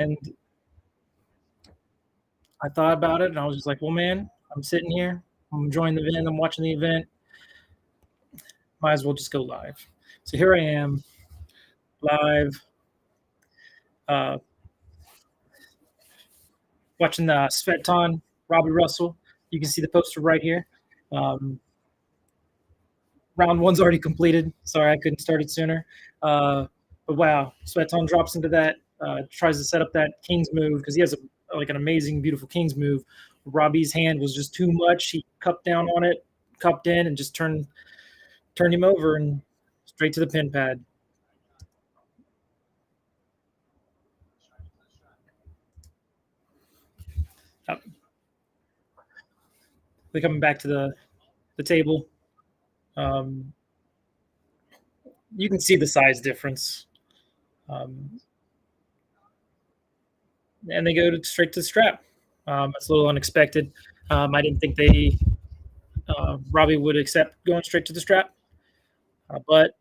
And I thought about it, and I was just like, well, man, I'm sitting here, I'm enjoying the event, I'm watching the event, might as well just go live. So here I am, live, uh, watching Sveton, Robbie Russell. You can see the poster right here. Round one's already completed. Sorry, I couldn't start it sooner. But wow, Sveton drops into that, tries to set up that King's move because he has an amazing, beautiful King's move. Robbie's hand was just too much. He cupped down on it, cupped in, and just turned him over and straight to the pin pad. They're coming back to the table. You can see the size difference. And they go straight to the strap. It's a little unexpected. I didn't think Robbie would accept going straight to the strap. But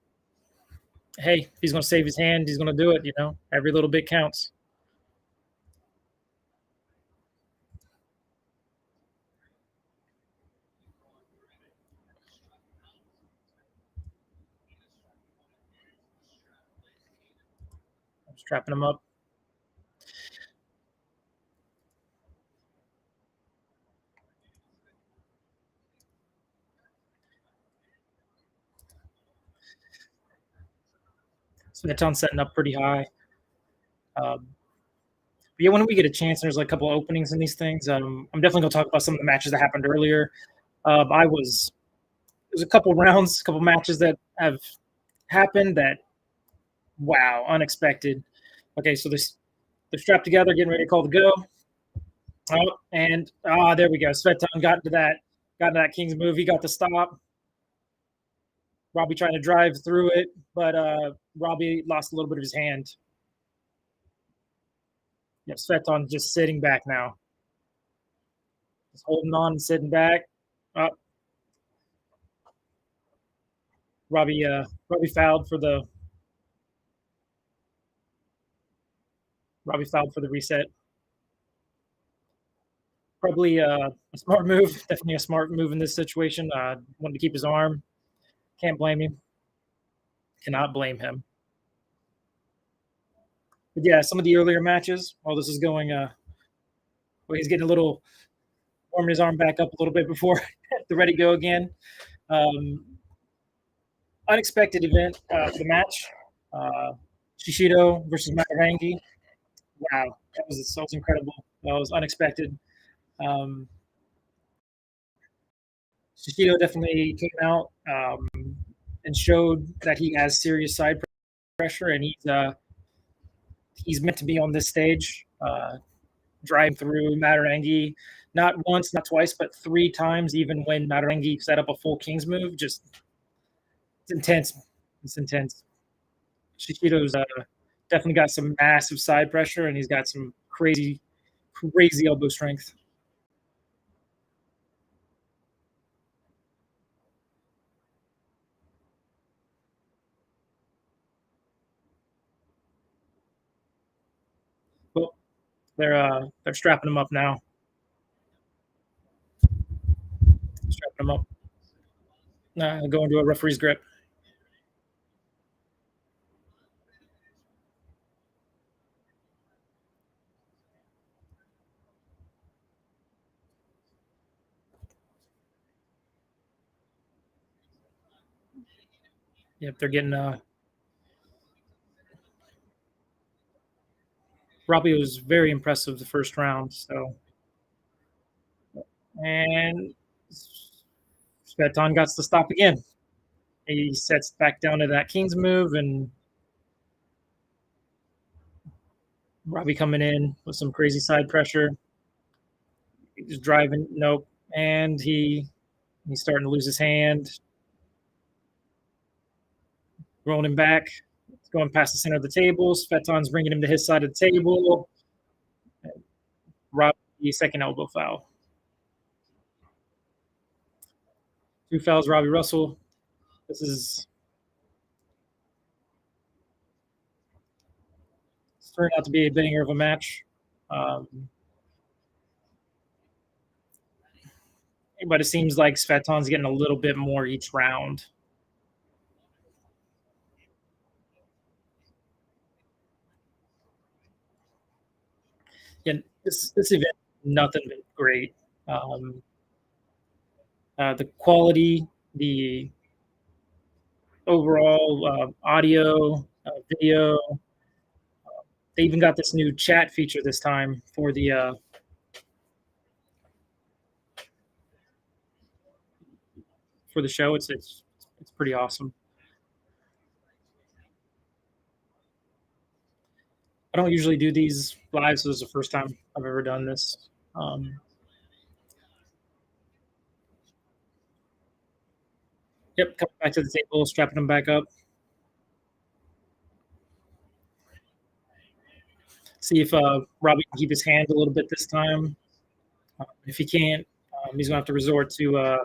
hey, if he's going to save his hand, he's going to do it. Every little bit counts. I'm strapping him up. So Neton's setting up pretty high. But yeah, when we get a chance, there's like a couple of openings in these things. I'm definitely going to talk about some of the matches that happened earlier. There's a couple rounds, a couple matches that have happened that, wow, unexpected. Okay, so they're strapped together, getting ready to call the go. Oh, and there we go. Sveton got into that King's move. He got the stop. Robbie trying to drive through it, but Robbie lost a little bit of his hand. Yep, Sveton just sitting back now. Just holding on and sitting back. Robbie fouled for the reset. Probably a smart move. Definitely a smart move in this situation. Wanted to keep his arm. Can't blame him. Cannot blame him. But yeah, some of the earlier matches, while this is going, he's getting a little warming his arm back up a little bit before the ready go again. Unexpected event for the match. Shishido versus Makarangi. Wow, that was incredible. That was unexpected. Shishido definitely came out and showed that he has serious side pressure, and he's meant to be on this stage, driving through Matarangi, not once, not twice, but 3 times, even when Matarangi set up a full King's move. Just it's intense. It's intense. Shishido's definitely got some massive side pressure, and he's got some crazy elbow strength. Well, they're strapping him up now. Strapping him up. Going to a referee's grip. Yep, they're getting Robbie was very impressive the first round. So, and Sveton got to stop again. He sets back down to that King's move, and Robbie coming in with some crazy side pressure. He's driving, nope, and he's starting to lose his hand. Rolling him back, going past the center of the table. Sveton's bringing him to his side of the table. Robbie, second elbow foul. 2 fouls, Robbie Russell. This is turned out to be a banger of a match. Um, but it seems like Sveton's getting a little bit more each round. And this event, nothing but great. Um, the quality, the overall audio, video. They even got this new chat feature this time for the show. It's pretty awesome. I don't usually do these live, so this is the first time I've ever done this. Yep, coming back to the table, strapping them back up. See if Robbie can keep his hand a little bit this time. If he can't, he's going to have to resort to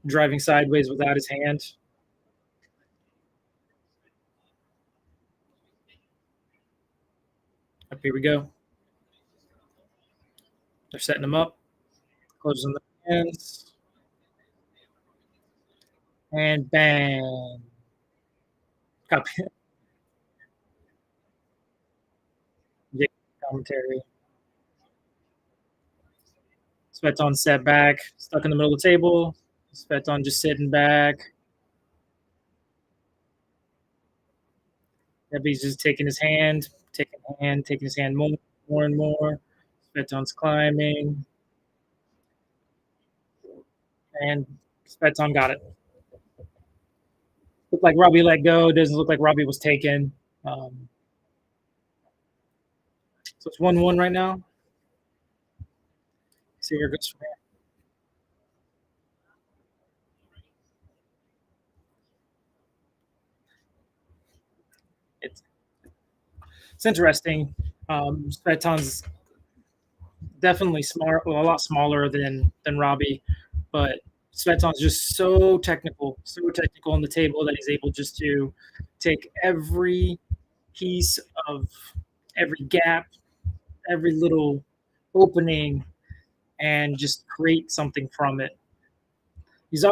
driving sideways without his hand. Up here we go. They're setting him up, closing the hands, and bang. Copy. Commentary. Sveton sat back, stuck in the middle of the table. Sveton just sitting back. He's just taking his hand, taking his hand more and more. Sveton's climbing. And Sveton got it. Looked like Robbie let go. Doesn't look like Robbie was taken. So it's 1-1 right now. See where it goes from here. It's interesting. Sveton's definitely smart, well, a lot smaller than Robbie, but Sveton's just so technical on the table that he's able just to take every piece of every gap, every little opening, and just create something from it. He's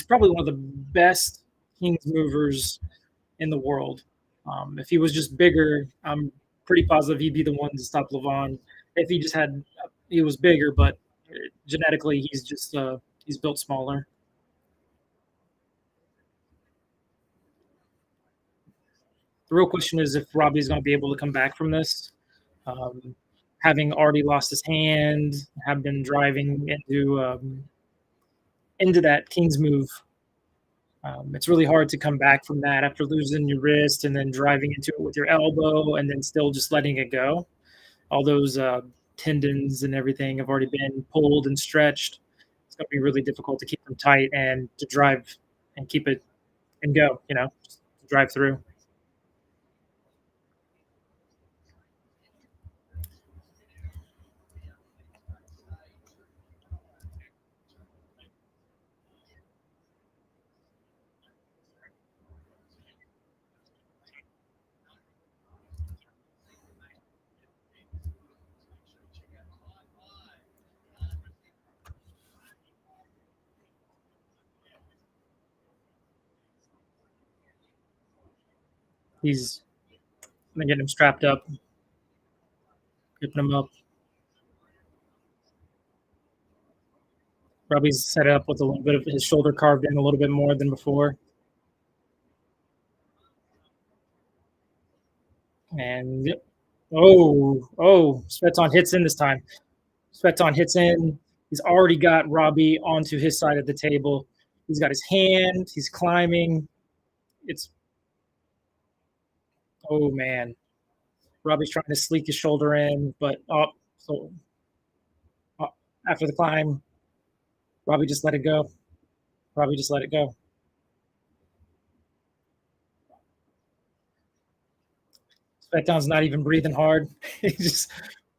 probably one of the best Kings movers in the world. If he was just bigger, I'm pretty positive he'd be the one to stop Levon. If he was bigger, but genetically he's built smaller. The real question is if Robbie's going to be able to come back from this. Having already lost his hand, have been driving into that King's move. It's really hard to come back from that after losing your wrist and then driving into it with your elbow and then still just letting it go. All those tendons and everything have already been pulled and stretched. It's going to be really difficult to keep them tight and to drive and keep it and go, just drive through. He's getting him strapped up, keeping him up. Robbie's set up with a little bit of his shoulder carved in a little bit more than before. And Sveton hits in this time. Sveton hits in. He's already got Robbie onto his side of the table. He's got his hand. He's climbing. Oh man. Robbie's trying to sleek his shoulder in, but after the climb, Robbie just let it go. Sveton's not even breathing hard. He's just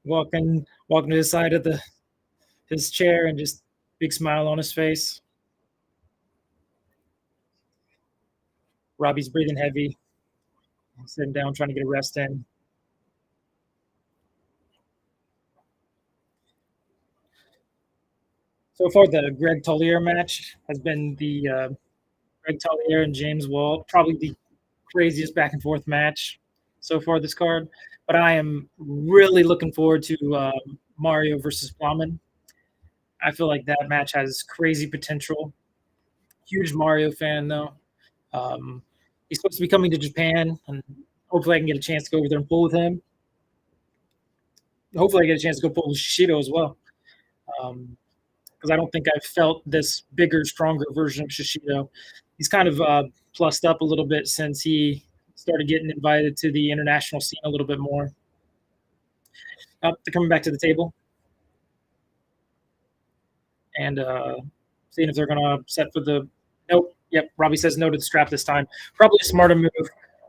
walking to the side of his chair and just big smile on his face. Robbie's breathing heavy, sitting down, trying to get a rest in. So far, the Greg Tollier match has been the Greg Tollier and James Wall, probably the craziest back and forth match so far this card. But I am really looking forward to Mario versus Plowman. I feel like that match has crazy potential. Huge Mario fan though. Um, he's supposed to be coming to Japan, and hopefully I can get a chance to go over there and pull with him. Hopefully I get a chance to go pull with Shishido as well. Because I don't think I've felt this bigger, stronger version of Shishido. He's kind of plussed up a little bit since he started getting invited to the international scene a little bit more. They're coming back to the table and seeing if they're going to set for the. Nope. Yep. Robbie says no to the strap this time. Probably a smarter move.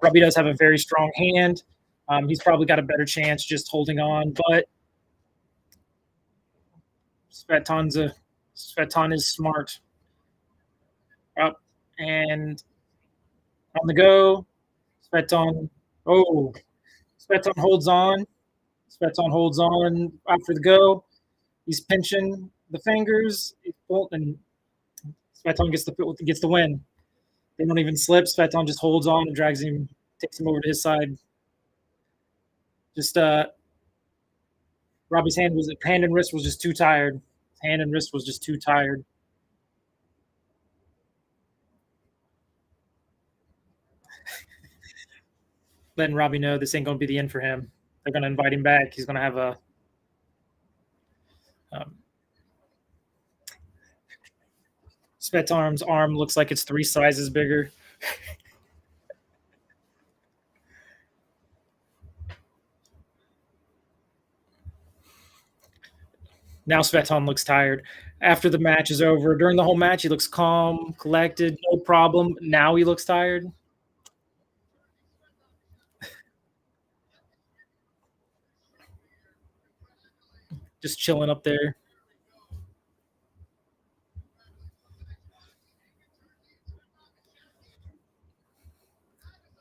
Robbie does have a very strong hand. He's probably got a better chance just holding on, but Sveton is smart. Up and on the go. Sveton. Oh, Sveton holds on. Sveton holds on after the go. He's pinching the fingers. And Sveton gets the win. They don't even slip. Sveton just holds on and drags him, takes him over to his side. Just Robbie's hand and wrist was just too tired. Hand and wrist was just too tired. Letting Robbie know this ain't going to be the end for him. They're going to invite him back. He's going to have a Sveton's arm looks like it's 3 sizes bigger. Now Sveton looks tired. After the match is over, during the whole match, he looks calm, collected, no problem. Now he looks tired. Just chilling up there.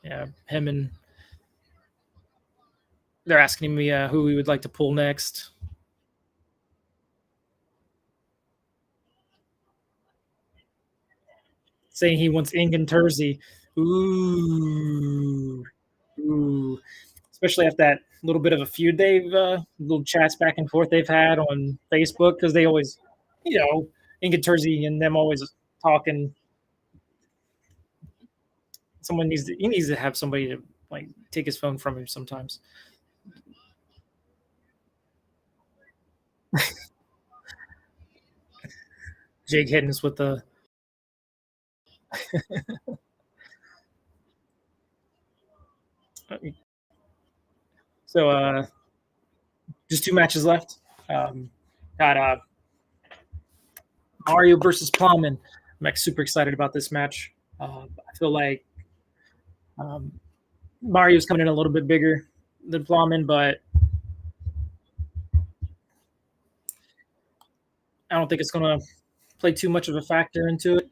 Yeah, him and they're asking me who we would like to pull next. Saying he wants Ingen Terzi. Ooh. Especially after that little bit of a feud little chats back and forth they've had on Facebook because they always, Ingen Terzi and them always talking. He needs to have somebody to like take his phone from him sometimes. Jake hitting us with the so just 2 matches left. Got Mario versus Plowman. I'm like super excited about this match. I feel like Mario's coming in a little bit bigger than Plowman, but I don't think it's going to play too much of a factor into it.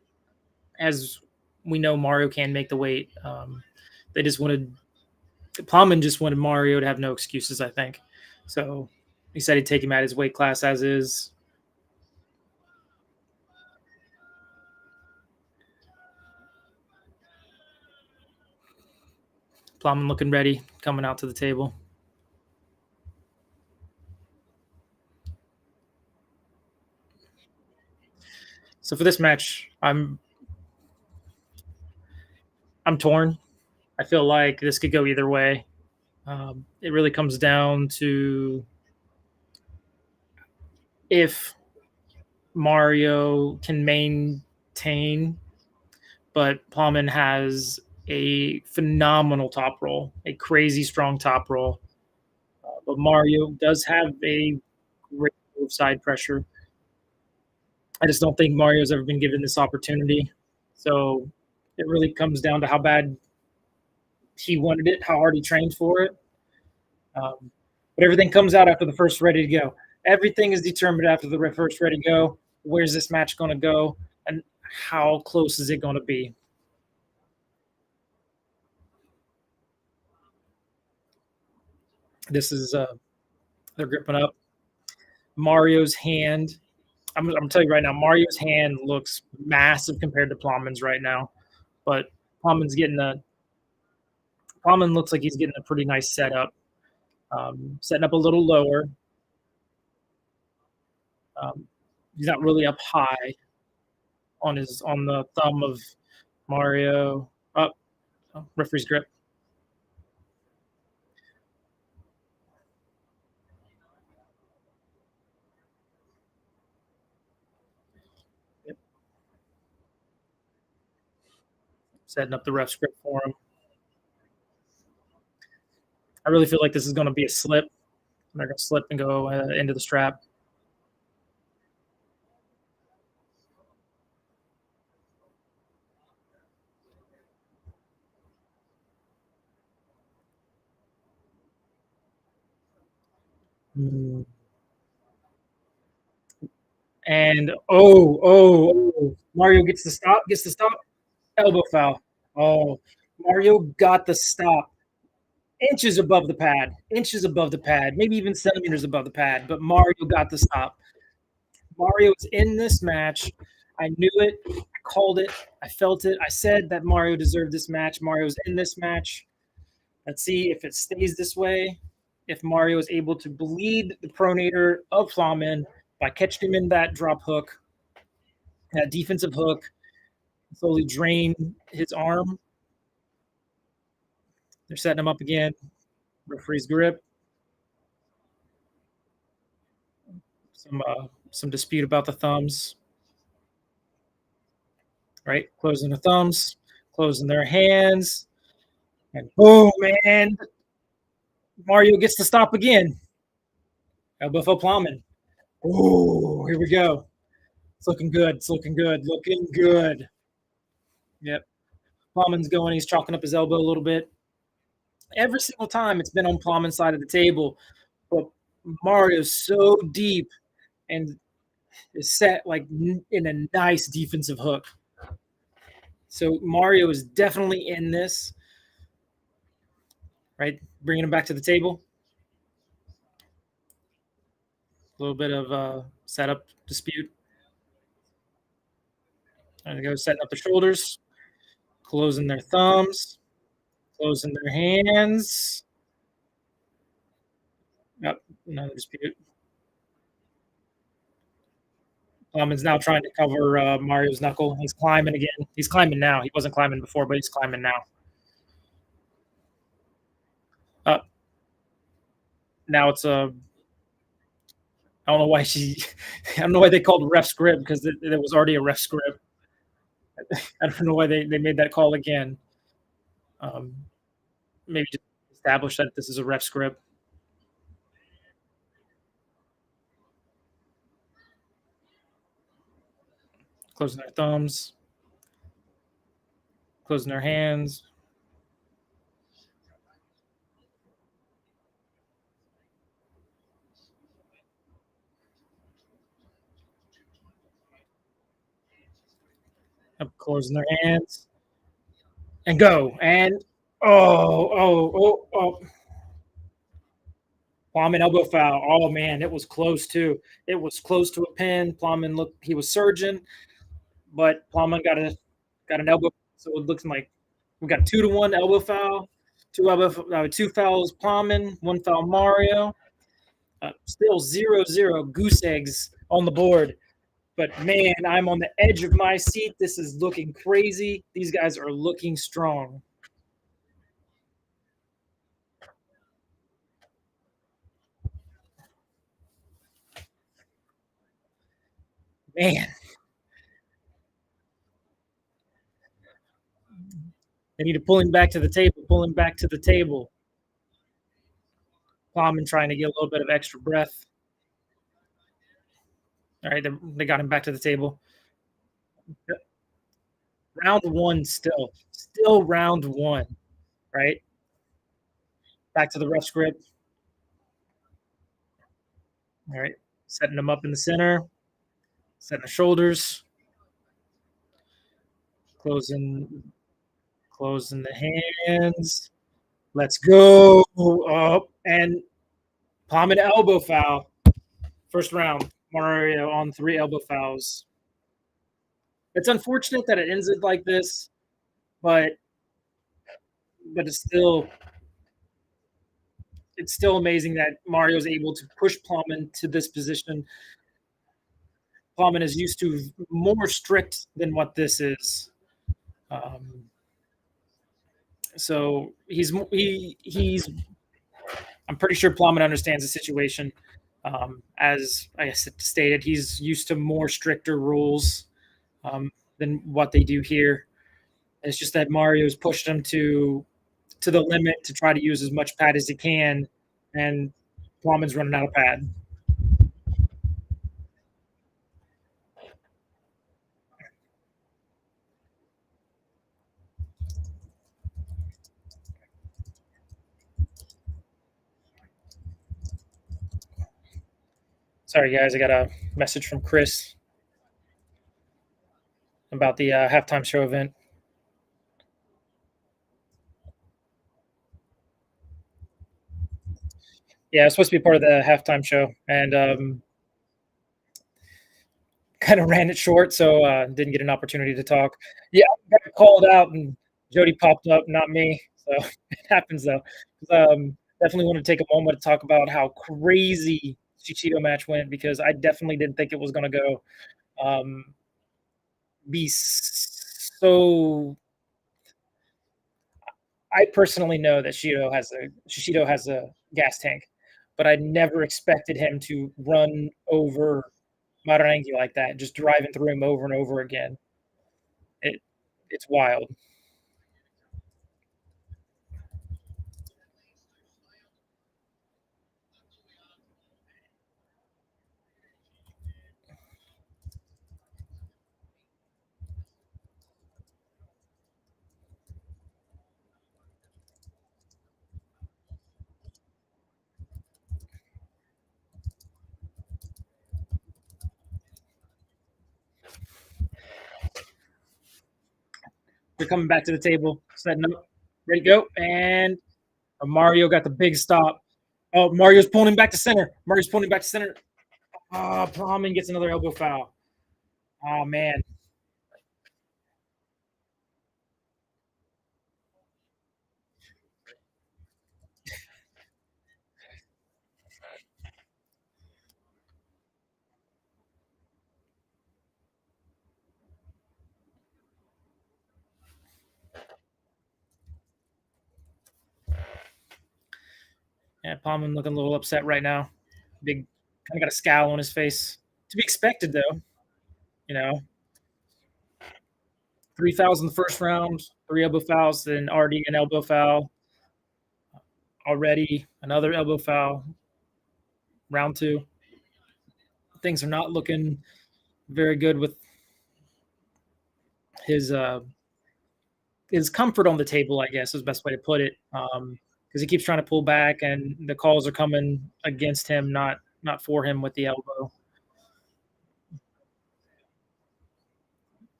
As we know, Mario can make the weight. Plowman just wanted Mario to have no excuses, I think. So he said he'd take him at his weight class as is. Plowman looking ready, coming out to the table. So for this match, I'm torn. I feel like this could go either way. It really comes down to if Mario can maintain, but Plowman has a phenomenal top roll, a crazy strong top roll. But Mario does have a great side pressure. I just don't think Mario's ever been given this opportunity. So it really comes down to how bad he wanted it, how hard he trained for it. But everything comes out after the first ready to go. Everything is determined after the first ready to go. Where's this match going to go? And how close is it going to be? This is they're gripping up. Mario's hand I'm gonna tell you right now, Mario's hand looks massive compared to Plowman's right now, but Plowman's getting a Plowman looks like he's getting a pretty nice setup. Setting up a little lower. He's not really up high on the thumb of Mario. Up, referee's grip. Yep. Setting up the ref's grip for him. I really feel like this is going to be a slip. They're going to slip and go into the strap. Mm. And Mario gets the stop. Gets the stop. Elbow foul. Oh, Mario got the stop. Inches above the pad. Inches above the pad. Maybe even centimeters above the pad. But Mario got the stop. Mario's in this match. I knew it. I called it. I felt it. I said that Mario deserved this match. Mario's in this match. Let's see if it stays this way. If Mario is able to bleed the pronator of Plowman by catching him in that drop hook, that defensive hook, slowly drain his arm. They're setting him up again. Referee's grip. Some dispute about the thumbs. Right? Closing the thumbs, closing their hands. And boom, man. Mario gets to stop again. Elbow for Plowman. Oh, here we go. It's looking good. It's looking good. Looking good. Yep. Plowman's going. He's chalking up his elbow a little bit. Every single time it's been on Plowman's side of the table, but Mario's so deep and is set like in a nice defensive hook. So Mario is definitely in this. Right? Bringing him back to the table. A little bit of setup dispute. And they go setting up the shoulders, closing their thumbs, closing their hands. Yep, another dispute. Plowman's now trying to cover Mario's knuckle. He's climbing again. He's climbing now. He wasn't climbing before, but he's climbing now. Up. Now it's a. I don't know why she. I don't know why they called ref's grip because there was already a ref's grip. I don't know why they made that call again. Maybe just establish that this is a ref's grip. Closing their thumbs, closing their hands. Up, closing their hands, and go. And oh. Plowman elbow foul. Oh man, it was close too. It was close to a pin. Plowman looked. He was surging, but Plowman got an elbow. So it looks like we got 2-1 elbow foul. Two fouls Plowman, one foul Mario. Still 0-0 goose eggs on the board. But man, I'm on the edge of my seat. This is looking crazy. These guys are looking strong. Man, they need to pull him back to the table. Pull him back to the table. Plowman trying to get a little bit of extra breath. All right, they got him back to the table. Round one still round one, right? Back to the ref's grip. All right, setting them up in the center, setting the shoulders, closing the hands. Let's go up and Plowman elbow foul. First round. Mario on 3 elbow fouls. It's unfortunate that it ends it like this, but it's still amazing that Mario's able to push Plowman to this position. Plowman is used to more strict than what this is. Um, so he's I'm pretty sure Plowman understands the situation. As I stated, he's used to more stricter rules than what they do here. It's just that Mario's pushed him to the limit to try to use as much pad as he can, and Plowman's running out of pad. Sorry, guys, I got a message from Chris about the halftime show event. Yeah, it's supposed to be part of the halftime show, and kind of ran it short, so didn't get an opportunity to talk. Yeah, I got called out, and Jody popped up, not me. So it happens though. Definitely want to take a moment to talk about how crazy Chichito match went because I definitely didn't think it was going to go um, be so. I personally know that Shishito has a gas tank, but I never expected him to run over Marangi like that, just driving through him over and over again. It it's wild. They're coming back to the table, setting up, ready to go, and Mario got the big stop. Oh, Mario's pulling him back to center. Mario's pulling him back to center. Ah, oh, Plowman gets another elbow foul. Oh man, yeah, Plowman looking a little upset right now. Big, kind of got a scowl on his face. To be expected though, you know. 3 fouls in the first round, 3 elbow fouls, then already an elbow foul. Already another elbow foul. Round two. Things are not looking very good with his comfort on the table, I guess is the best way to put it. Because he keeps trying to pull back, and the calls are coming against him, not for him with the elbow.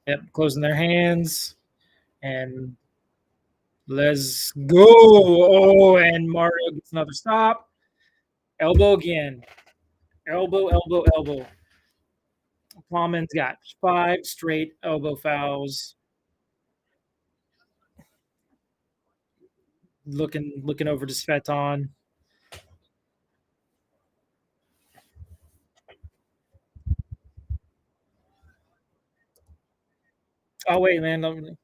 Yep, closing their hands, and let's go. Oh, and Mario gets another stop. Elbow again. Elbow, elbow, elbow. Plowman's got 5 straight elbow fouls. Looking over to Sveton. Oh wait, man, let me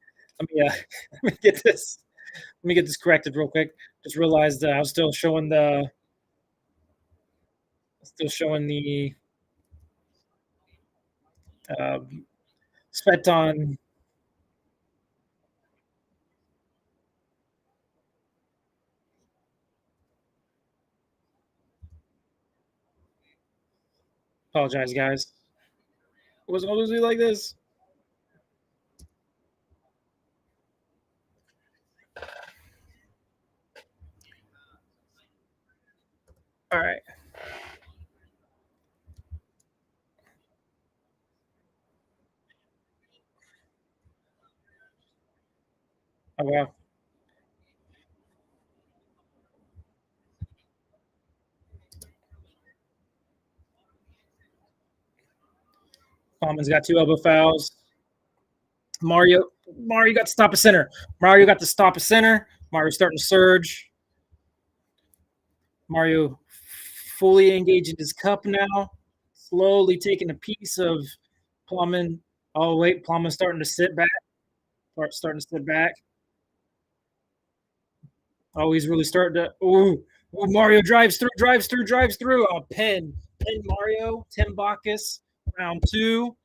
get this. Let me get this corrected real quick. Just realized I was still showing the uh, Sveton. Apologize, guys. It wasn't supposed to be like this. All right. Oh wow. Plowman's got two elbow fouls. Mario, Mario got to stop a center. Mario got to stop a center. Mario's starting to surge. Mario fully engaged in his cup now, slowly taking a piece of Plowman. Oh wait, Plowman's starting to sit back. Starting to sit back. Oh, he's really starting to. Ooh, Mario drives through, drives through, drives through. Oh, pin Mario, Tim Bacchus, round two,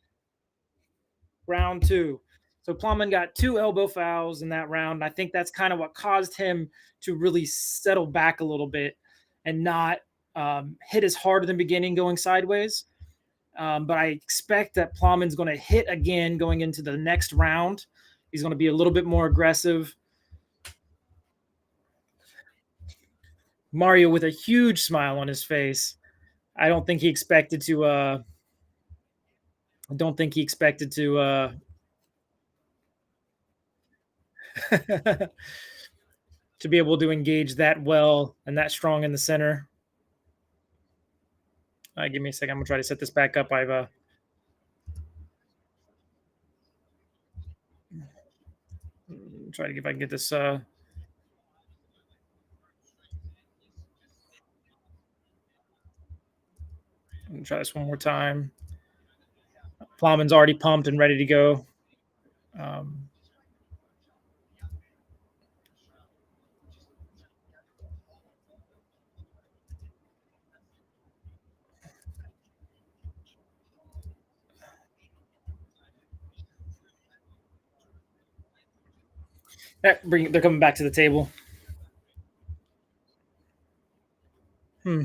round two. So Plowman got two elbow fouls in that round. I think that's kind of what caused him to really settle back a little bit and not hit as hard in the beginning going sideways. But I expect that Plowman's going to hit again going into the next round. He's going to be a little bit more aggressive. Mario with a huge smile on his face. I don't think he expected to. I don't think he expected to to be able to engage that well and that strong in the center. Give me a second. I'm gonna try to set this back up. I've try to see if I can get this. I'm gonna try this one more time. Plowman's already pumped and ready to go. Um, they're coming back to the table. Hmm.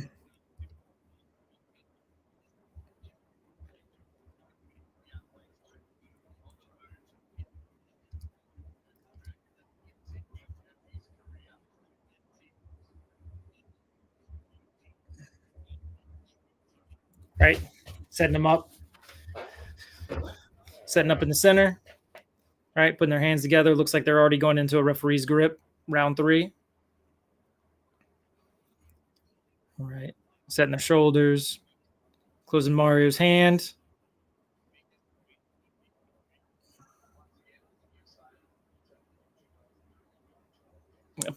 Right, setting them up, setting up in the center. Right, putting their hands together. Looks like they're already going into a referee's grip. Round three. All right, setting their shoulders, closing Mario's hand.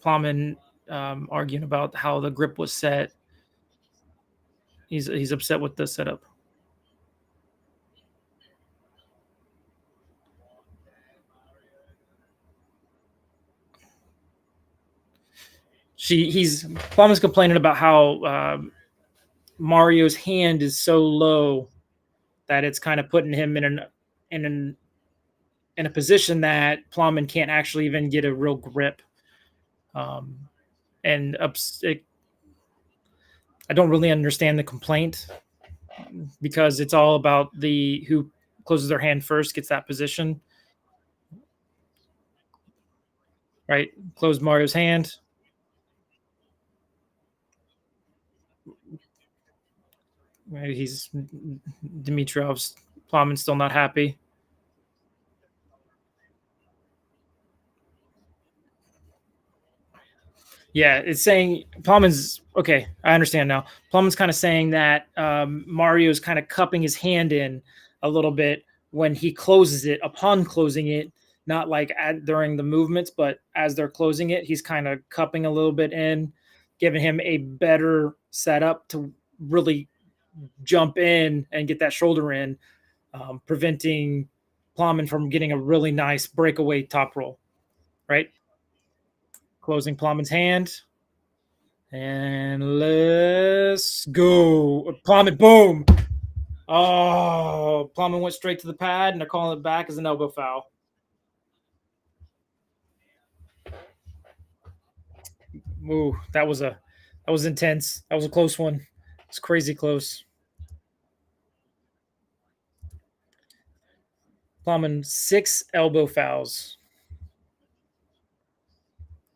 Plowman arguing about how the grip was set. He's upset with the setup. He's Plowman's complaining about how Mario's hand is so low that it's kind of putting him in an in a position that Plowman can't actually even get a real grip. Um, and I don't really understand the complaint because it's all about the who closes their hand first gets that position. Right, close Mario's hand. Right, he's Dimitriev's Plowman's still not happy. Yeah, it's saying Plowman's okay. I understand now. Plowman's kind of saying that Mario's kind of cupping his hand in a little bit when he closes it. Upon closing it, not like during the movements, but as they're closing it, he's kind of cupping a little bit in, giving him a better setup to really jump in and get that shoulder in, preventing Plowman from getting a really nice breakaway top roll. Right, closing Plowman's hand. And let's go. Plowman, boom. Oh, Plowman went straight to the pad, and they're calling it back as an elbow foul. Ooh, that was intense. That was a close one. It's crazy close. Plowman, six elbow fouls.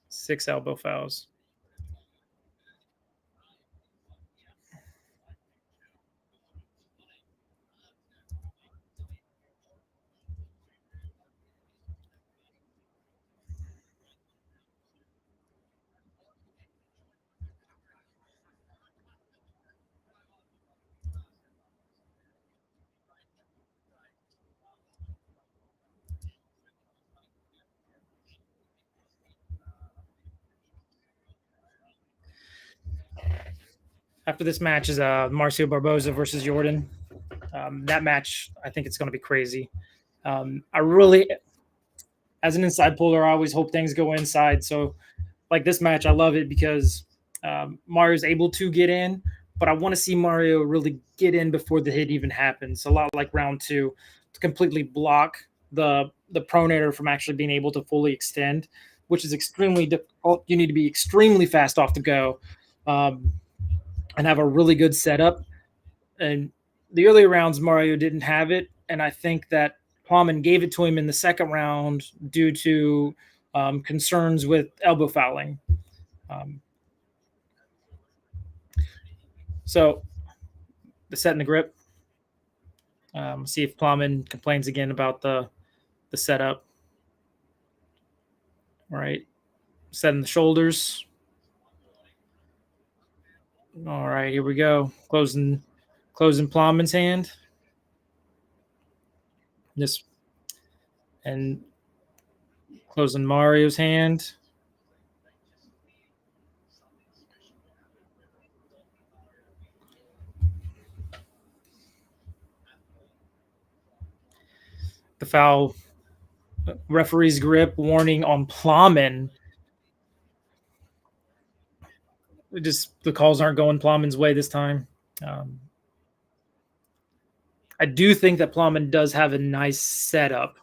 Six elbow fouls. After this match is Marcio Barboza versus Jordan. That match, I think it's going to be crazy. I really, as an inside puller, I always hope things go inside. So, like this match, I love it because Mario's able to get in, but I want to see Mario really get in before the hit even happens. A lot like round two, to completely block the pronator from actually being able to fully extend, which is extremely difficult. You need to be extremely fast off the go, um, and have a really good setup. And the earlier rounds, Mario didn't have it, and I think that Plowman gave it to him in the second round due to concerns with elbow fouling. Um, so the set in the grip. See if Plowman complains again about the setup. All right, setting the shoulders. All right, here we go. Closing Plowman's hand. This and closing Mario's hand. The foul referee's grip warning on Plowman. Just the calls aren't going Plowman's way this time. Um, I do think that Plowman does have a nice setup.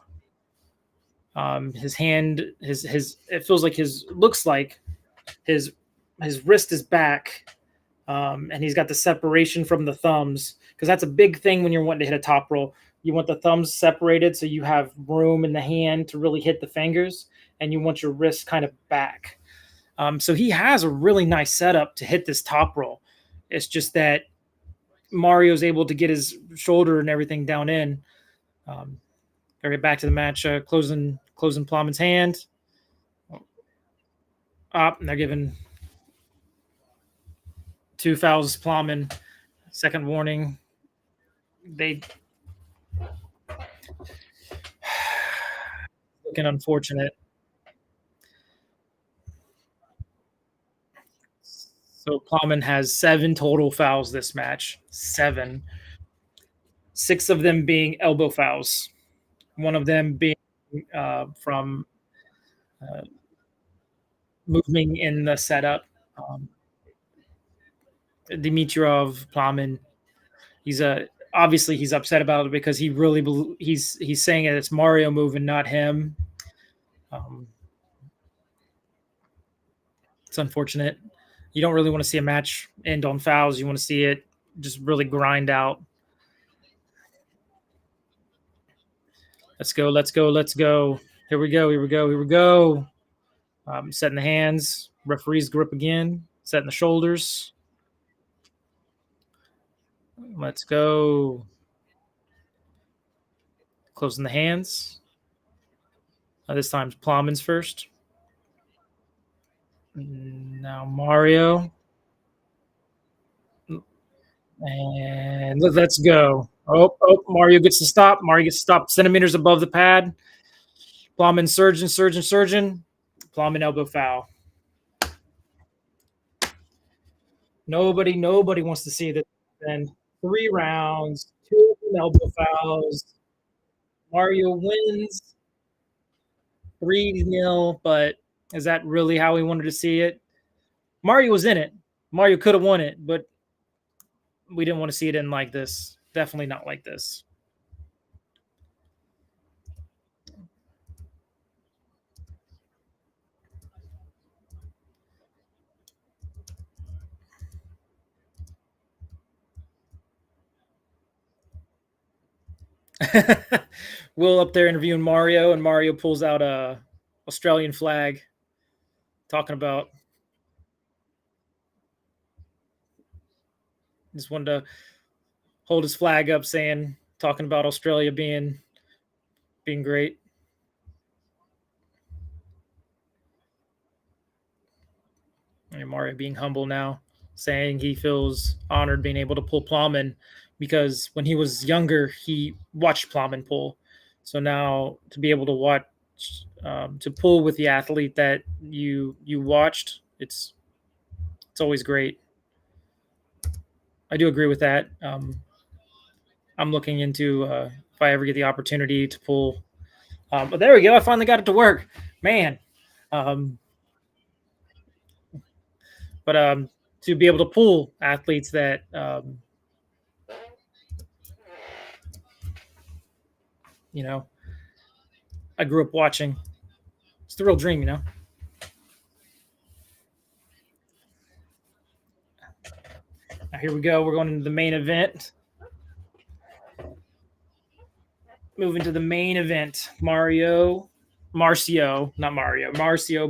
His hand, his it feels like his looks like his his wrist is back, and he's got the separation from the thumbs because that's a big thing when you're wanting to hit a top roll. You want the thumbs separated so you have room in the hand to really hit the fingers, and you want your wrist kind of back. So he has a really nice setup to hit this top roll. It's just that Mario's able to get his shoulder and everything down in. Gotta get back to the match. Closing Plowman's hand. Up, and they're giving two fouls. Plowman, second warning. They looking unfortunate. So Plowman has 7 total fouls this match. 7. 6 of them being elbow fouls. One of them being from uh, moving in the setup. Dimitrov Plowman, he's obviously he's upset about it because he really he's saying that it's Mario moving, not him. Um, it's unfortunate. You don't really want to see a match end on fouls. You want to see it just really grind out. Let's go. Let's go. Let's go. Here we go. Here we go. Here we go. Setting the hands. Referee's grip again. Setting the shoulders. Let's go. Closing the hands. This time Plowman's first. Now Mario. And let's go. Mario gets to stop. Mario gets to stop centimeters above the pad. Plowman surgeon. Plowman elbow foul. Nobody wants to see this. Then 3 rounds, 2 elbow fouls. Mario wins 3-0, but is that really how we wanted to see it? Mario was in it. Mario could have won it, but we didn't want to see it in like this. Definitely not like this. Will up there interviewing Mario, and Mario pulls out a Australian flag, talking about just wanted to hold his flag up, talking about Australia being great. And Mario being humble now, saying he feels honored being able to pull Plowman because when he was younger, he watched Plowman pull. So now to be able to watch, to pull with the athlete that you watched, it's always great. I do agree with that. I'm looking into if I ever get the opportunity to pull. But there we go. I finally got it to work, man. Um, but to be able to pull athletes that you know I grew up watching, it's the real dream, you know. Now, here we go. We're going into the main event. Moving to the main event. Marcio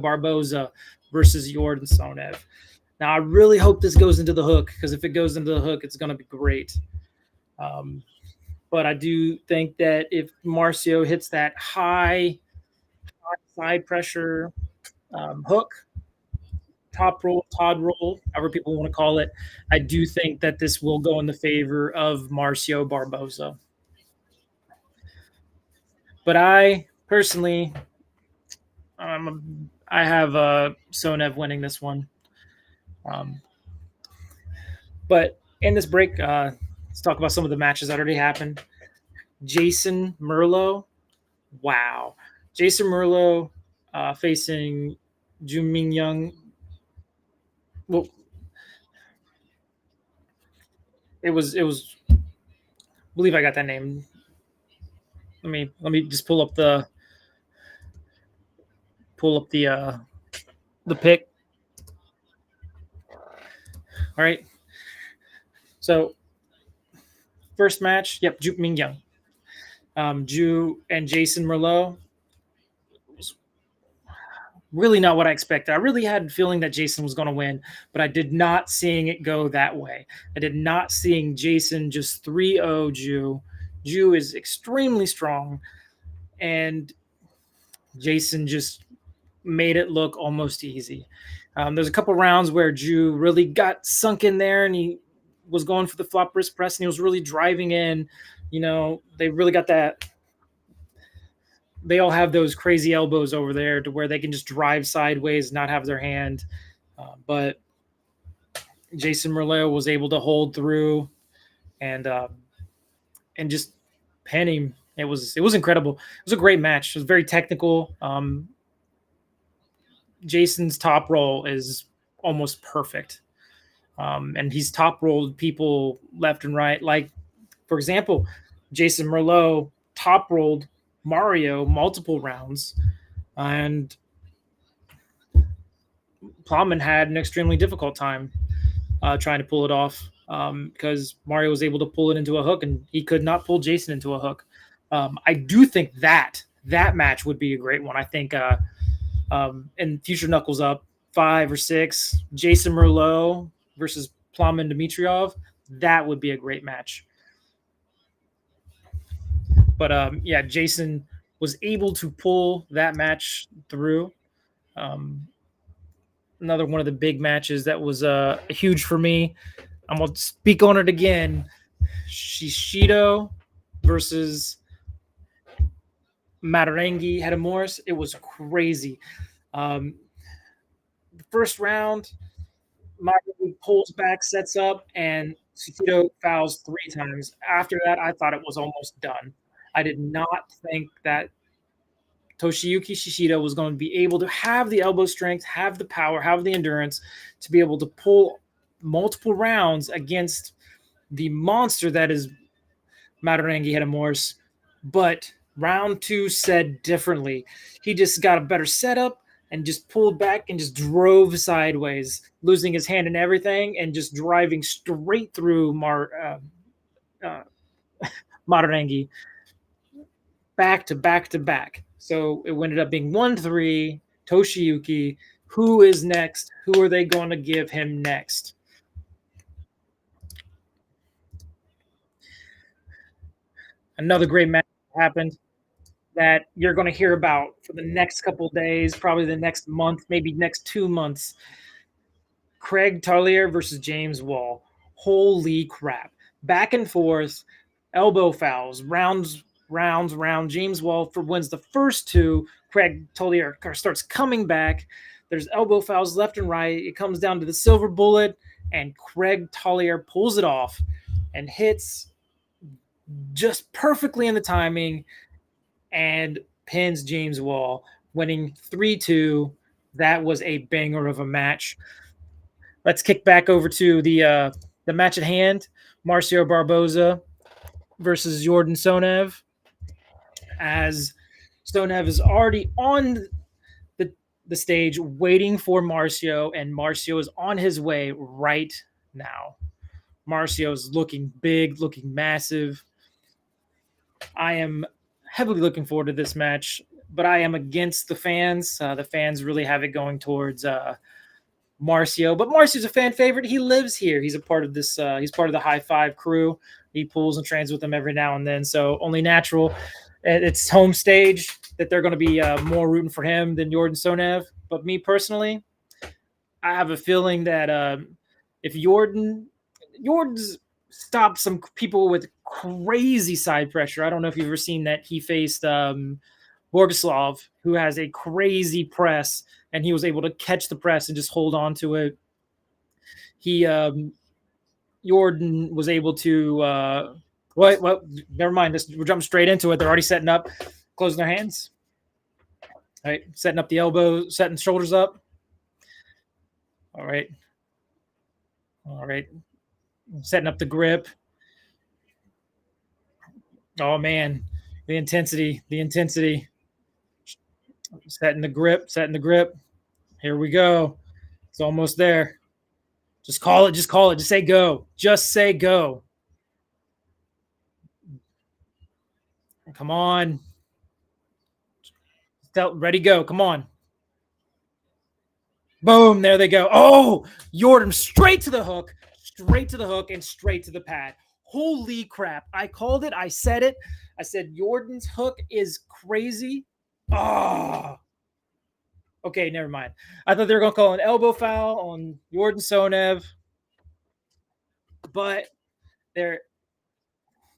Barboza versus Jordan Sonev. Now, I really hope this goes into the hook because if it goes into the hook, it's going to be great. Um, but I do think that if Marcio hits that high side pressure hook, top roll, Todd roll, however people want to call it, I do think that this will go in the favor of Marcio Barboza. But I personally, I have Sonev winning this one. Um, but in this break, let's talk about some of the matches that already happened. Jason Merlo, wow. Jason Merlo facing Juming Young. Well, it was. I believe I got that name. Let me just pull up the pick. All right. So first match, yep, Juke Ming Young. Ju and Jason Merlot was really not what I expected. I really had a feeling that Jason was going to win, but I did not seeing it go that way. I did not seeing Jason just 3-0 Ju. Ju is extremely strong, and Jason just made it look almost easy. There's a couple rounds where Ju really got sunk in there, and he was going for the flop wrist press, and he was really driving in. You know, they really got that. They all have those crazy elbows over there to where they can just drive sideways, not have their hand. But Jason Merlot was able to hold through and just pin him. It was incredible. It was a great match. It was very technical. Jason's top roll is almost perfect. And he's top rolled people left and right. Like, for example, Jason Merlot top rolled Mario multiple rounds, and Plowman had an extremely difficult time trying to pull it off because Mario was able to pull it into a hook, and he could not pull Jason into a hook. I do think that match would be a great one. I think in future Knuckles Up 5 or 6, Jason Merlot versus Plowman Dimitriov, that would be a great match. But yeah, Jason was able to pull that match through. Another one of the big matches that was huge for me. I'm going to speak on it again. Shishido versus Matarangi Hedamorris. It was crazy. The first round, Matarangi pulls back, sets up, and Shishido fouls 3 times. After that, I thought it was almost done. I did not think that Toshiyuki Shishido was going to be able to have the elbow strength, have the power, have the endurance to be able to pull multiple rounds against the monster that is Matarangi Hedamorris. But round 2 said differently. He just got a better setup and just pulled back and just drove sideways, losing his hand and everything, and just driving straight through Matarangi back to back to back. So it ended up being 1-3, Toshiyuki. Who is next? Who are they going to give him next? Another great match happened that you're going to hear about for the next couple days, probably the next month, maybe next 2 months. Craig Tullier versus James Wall. Holy crap. Back and forth, elbow fouls, rounds. James Wall wins the first 2. Craig Tullier starts coming back. There's elbow fouls left and right. It comes down to the silver bullet, and Craig Collier pulls it off and hits just perfectly in the timing and pins James Wall, winning 3-2. That was a banger of a match. Let's kick back over to the match at hand: Marcio Barboza versus Jordan Sonev. As Sonev is already on the stage waiting for Marcio, and Marcio is on his way right now. Marcio is looking big, looking massive. I am heavily looking forward to this match, but I am against the fans. The fans really have it going towards Marcio, but Marcio's a fan favorite. He lives here. He's a part of this. He's part of the High Five crew. He pulls and trains with them every now and then. So only natural at its home stage that they're going to be more rooting for him than Jordan Sonev. But me personally, I have a feeling that if Jordan's stopped some people with crazy side pressure. I don't know if you've ever seen that. He faced Borgoslav, who has a crazy press, and he was able to catch the press and just hold on to it. Jordan was able to well, never mind. We're jumping straight into it. They're already setting up, closing their hands. All right, setting up the elbow, setting shoulders up. All right. Setting up the grip. Oh man, the intensity. Setting the grip. Here we go. It's almost there. Just call it. Just say go. Just say go. Come on. Ready, go. Come on. Boom. There they go. Oh, Jordan straight to the hook, and straight to the pad. Holy crap. I called it. I said it. I said Jordan's hook is crazy. Oh. Okay, never mind. I thought they were going to call an elbow foul on Jordan Sonev. But they're...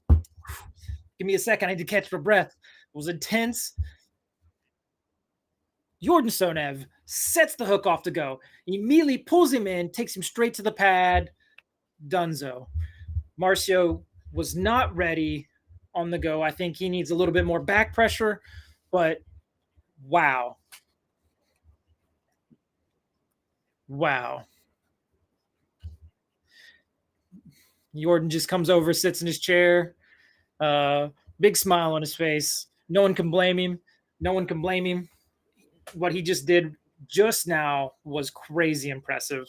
Give me a second. I need to catch my breath. It was intense. Jordan Sonev sets the hook off to go. He immediately pulls him in, takes him straight to the pad. Dunzo. Marcio was not ready on the go. I think he needs a little bit more back pressure, but wow. Jordan just comes over, sits in his chair, big smile on his face. No one can blame him. What he just did just now was crazy impressive.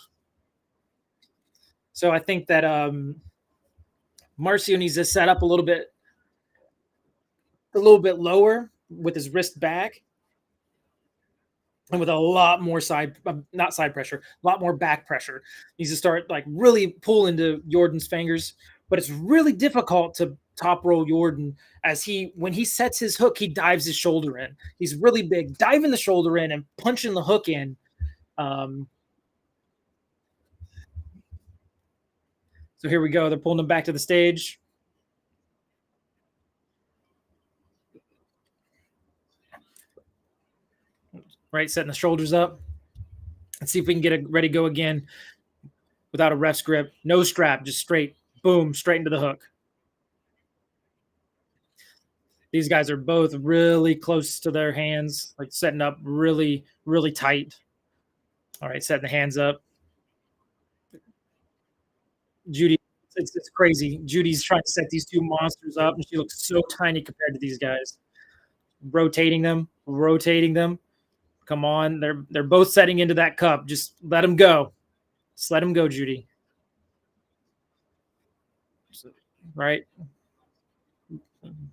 So I think that Marcio needs to set up a little bit lower with his wrist back, and with a lot more a lot more back pressure. He needs to start like really pull into Jordan's fingers, but it's really difficult to top roll Jordan as when he sets his hook, he dives his shoulder in. He's really big, diving the shoulder in and punching the hook in. So here we go. They're pulling him back to the stage. Right, setting the shoulders up. Let's see if we can get a ready go again without a ref's grip. No strap, just straight. Boom, straight into the hook. These guys are both really close to their hands, like setting up really, really tight. All right, setting the hands up. Judy, it's crazy. Judy's trying to set these two monsters up, and she looks so tiny compared to these guys. Rotating them. Come on, they're both setting into that cup. Just let them go. Just let them go, Judy. Right.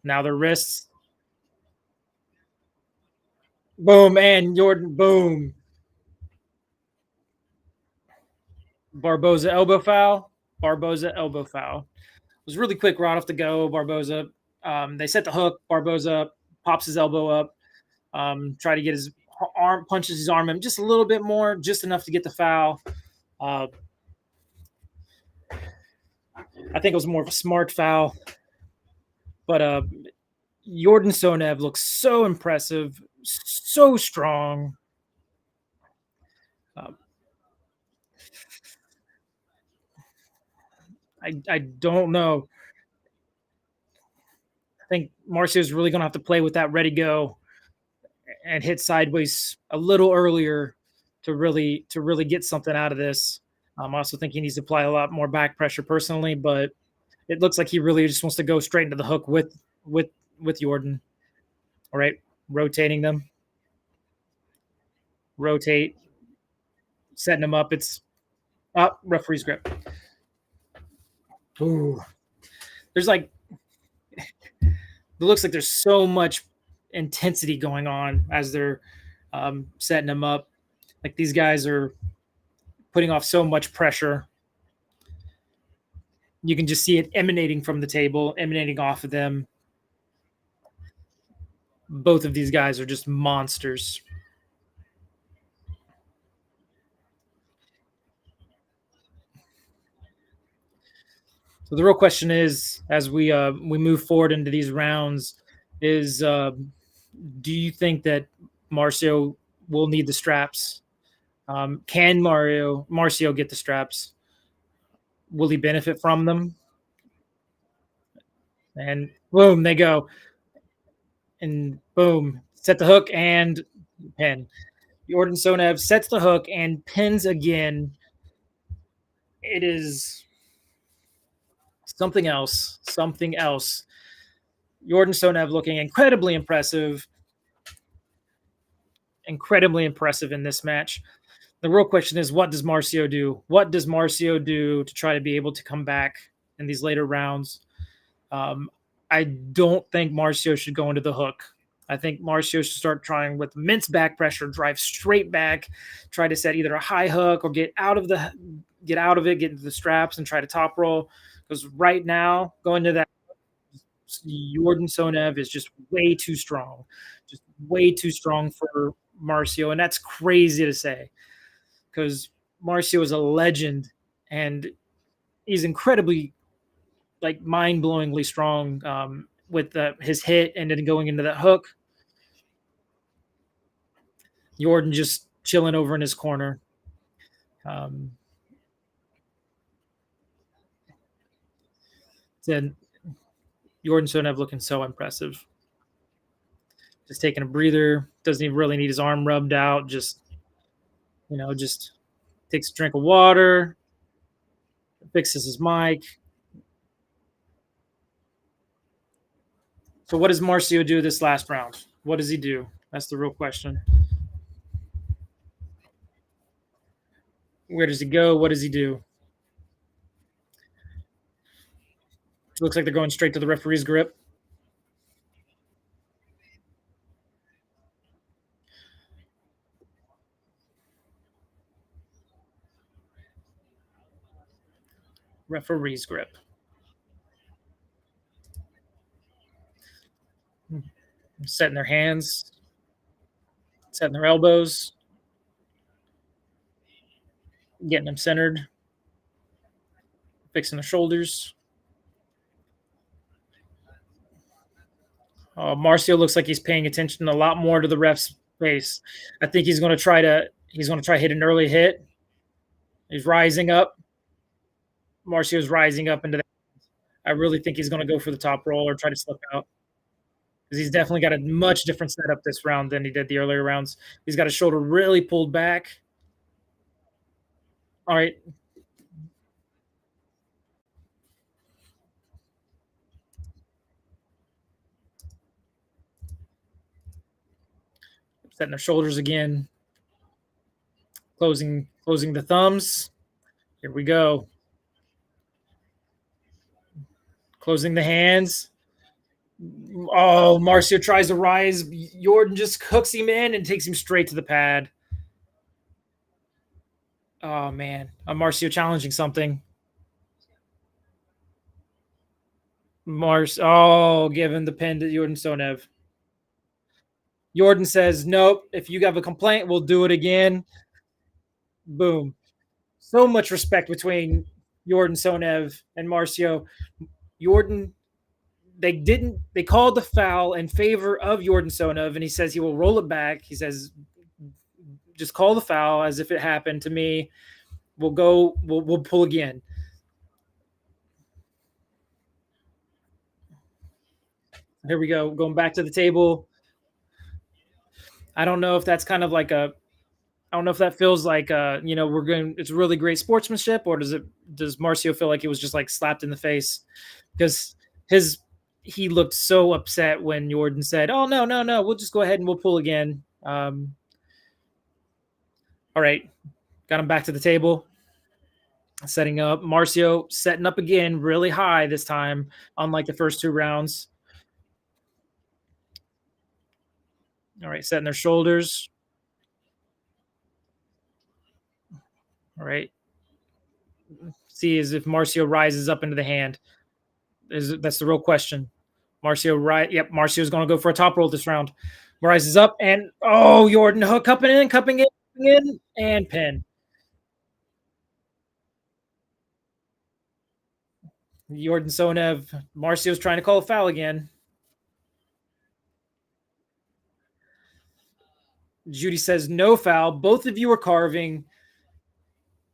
Now their wrists. Boom, and Jordan, boom. Barboza elbow foul. It was really quick right off the go. Barboza. They set the hook. Barboza pops his elbow up. Try to get his arm, punches his arm in just a little bit more, just enough to get the foul. I think it was more of a smart foul. But Jordan Sonev looks so impressive, so strong. I don't know. I think Marcio's really gonna have to play with that ready go and hit sideways a little earlier to really get something out of this. I also think he needs to apply a lot more back pressure personally, but it looks like he really just wants to go straight into the hook with with Jordan. All right, rotating them, rotate, setting them up. It's up, referee's grip. Ooh, there's like it looks like there's so much intensity going on as they're setting them up. Like these guys are putting off so much pressure. You can just see it emanating from the table, emanating off of them. Both of these guys are just monsters. So the real question is, as we move forward into these rounds, is do you think that Marcio will need the straps? Can Marcio get the straps? Will he benefit from them? And boom, they go. And boom, set the hook and pin. Jordan Sonev sets the hook and pins again. It is something else. Something else. Jordan Sonev looking incredibly impressive in this match. The real question is, what does Marcio do? What does Marcio do to try to be able to come back in these later rounds? I don't think Marcio should go into the hook. I think Marcio should start trying with immense back pressure, drive straight back, try to set either a high hook or get out of it, get into the straps and try to top roll. Because right now, going to that, Jordan Sonev is just way too strong for Marcio, and that's crazy to say because Marcio is a legend and he's incredibly like mind-blowingly strong with his hit and then going into that hook. Jordan just chilling over in his corner. Um, then Jordan Sonev looking so impressive. Just taking a breather. Doesn't even really need his arm rubbed out. Just takes a drink of water, fixes his mic. So what does Marcio do this last round? What does he do? That's the real question. Where does he go? What does he do? It looks like they're going straight to the referee's grip. Referee's grip. Setting their hands, setting their elbows, getting them centered, fixing their shoulders. Marcio looks like he's paying attention a lot more to the ref's face. I think he's going to try hit an early hit. He's rising up. Marcio's rising up into that. I really think he's going to go for the top roll or try to slip out because he's definitely got a much different setup this round than he did the earlier rounds. He's got his shoulder really pulled back. All right. Setting their shoulders again. Closing the thumbs. Here we go. Closing the hands. Oh, Marcio tries to rise. Jordan just hooks him in and takes him straight to the pad. Oh, man. Marcio challenging something. Giving the pin to Jordan Sonev. Jordan says, nope, if you have a complaint, we'll do it again. Boom. So much respect between Jordan Sonev and Marcio. Jordan, they called the foul in favor of Jordan Sonev, and he says he will roll it back. He says, just call the foul as if it happened to me. We'll pull again. Here we go. Going back to the table. I don't know if that's kind of like a I don't know if that feels like we're going it's really great sportsmanship, or does Marcio feel like it was just like slapped in the face? Because his he looked so upset when Jordan said, "Oh no, no, no, we'll just go ahead and we'll pull again." All right, got him back to the table, setting up. Marcio setting up again, really high this time, unlike the first two rounds. All right, setting their shoulders. All right, see as if Marcio rises up into the hand. That's the real question. Marcio, right? Yep, Marcio's going to go for a top roll this round. Rises up and Jordan hook cupping in, and pin. Jordan Sonev, Marcio's trying to call a foul again. Judy says no foul. Both of you are carving.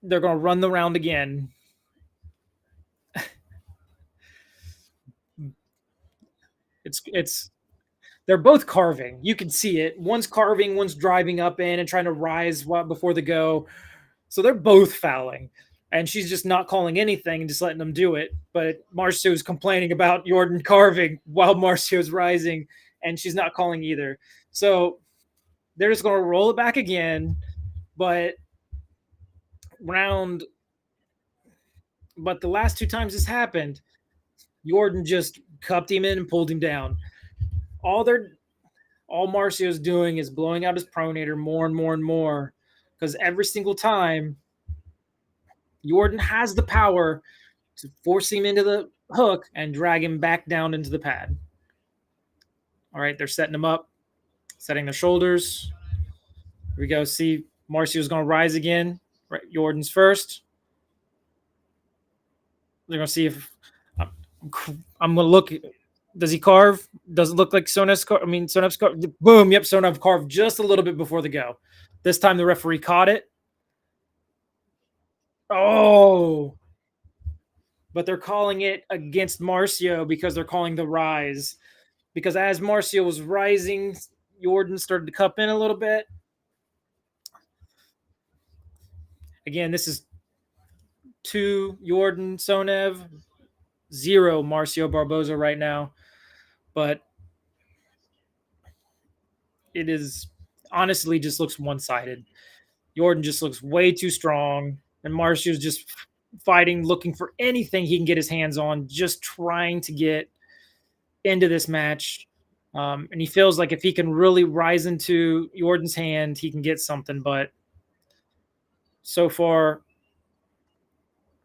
They're going to run the round again. It's they're both carving. You can see it. One's carving, one's driving up in and trying to rise before the go. So they're both fouling. And she's just not calling anything and just letting them do it. But Marcio's complaining about Jordan carving while Marcio's rising, and she's not calling either. So they're just going to roll it back again. But round, but the last two times this happened, Jordan just cupped him in and pulled him down. All they're all Marcio's doing is blowing out his pronator more and more and more, because every single time Jordan has the power to force him into the hook and drag him back down into the pad. All right, they're setting him up, setting their shoulders. Here we go. See, Marcio's going to rise again. Right, Jordan's first. They're going to see if I'm going to look. Does he carve? Does it look like Sonev's carve? I mean, Sonev's carve. Boom. Yep, Sonev carved just a little bit before the go. This time the referee caught it. Oh, but they're calling it against Marcio because they're calling the rise. Because as Marcio was rising, Jordan started to cup in a little bit. Again, this is 2 Jordan Sonev, 0 Marcio Barboza right now. But it is honestly just looks one-sided. Jordan just looks way too strong, and Marcio's just fighting, looking for anything he can get his hands on, just trying to get into this match. And he feels like if he can really rise into Jordan's hand, he can get something. But so far,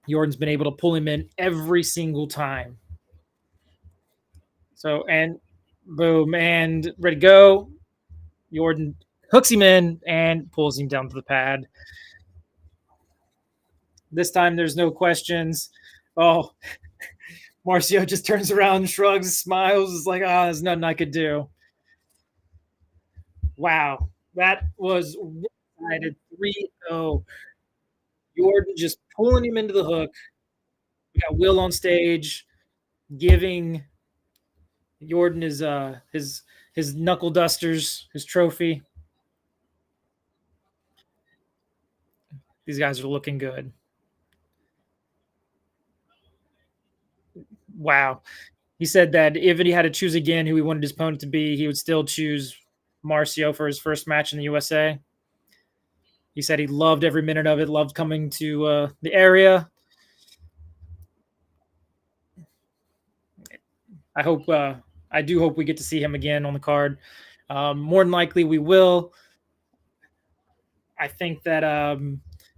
Jordan's been able to pull him in every single time. So, and boom, and ready to go. Jordan hooks him in and pulls him down to the pad. This time, there's no questions. Oh, Marcio just turns around, shrugs, smiles. Is like, there's nothing I could do. Wow, that was one-sided 3-0. Jordan just pulling him into the hook. We got Will on stage giving Jordan his knuckle dusters, his trophy. These guys are looking good. Wow. He said that if he had to choose again who he wanted his opponent to be, he would still choose Marcio for his first match in the USA. He said he loved every minute of it, loved coming to the area. I do hope we get to see him again on the card. More than likely, we will. I think that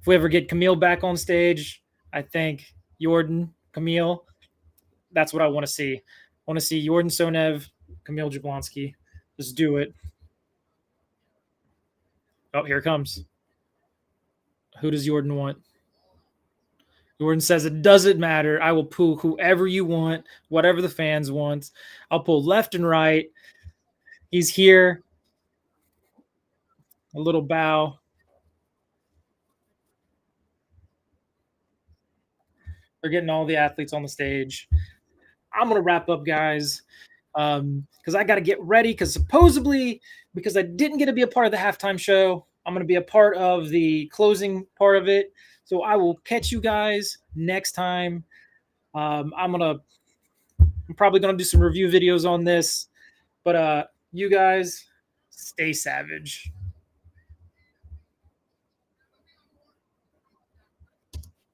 if we ever get Camille back on stage, I think Jordan, Camille, that's what I want to see. I want to see Jordan Sonev, Camille Jablonski. Just do it. Oh, here it comes. Who does Jordan want? Jordan says it doesn't matter. I will pull whoever you want, whatever the fans want. I'll pull left and right. He's here. A little bow. They're getting all the athletes on the stage. I'm going to wrap up, guys. because I got to get ready. Because supposedly, because I didn't get to be a part of the halftime show, I'm going to be a part of the closing part of it. So I will catch you guys next time. I'm probably gonna do some review videos on this, but you guys stay savage.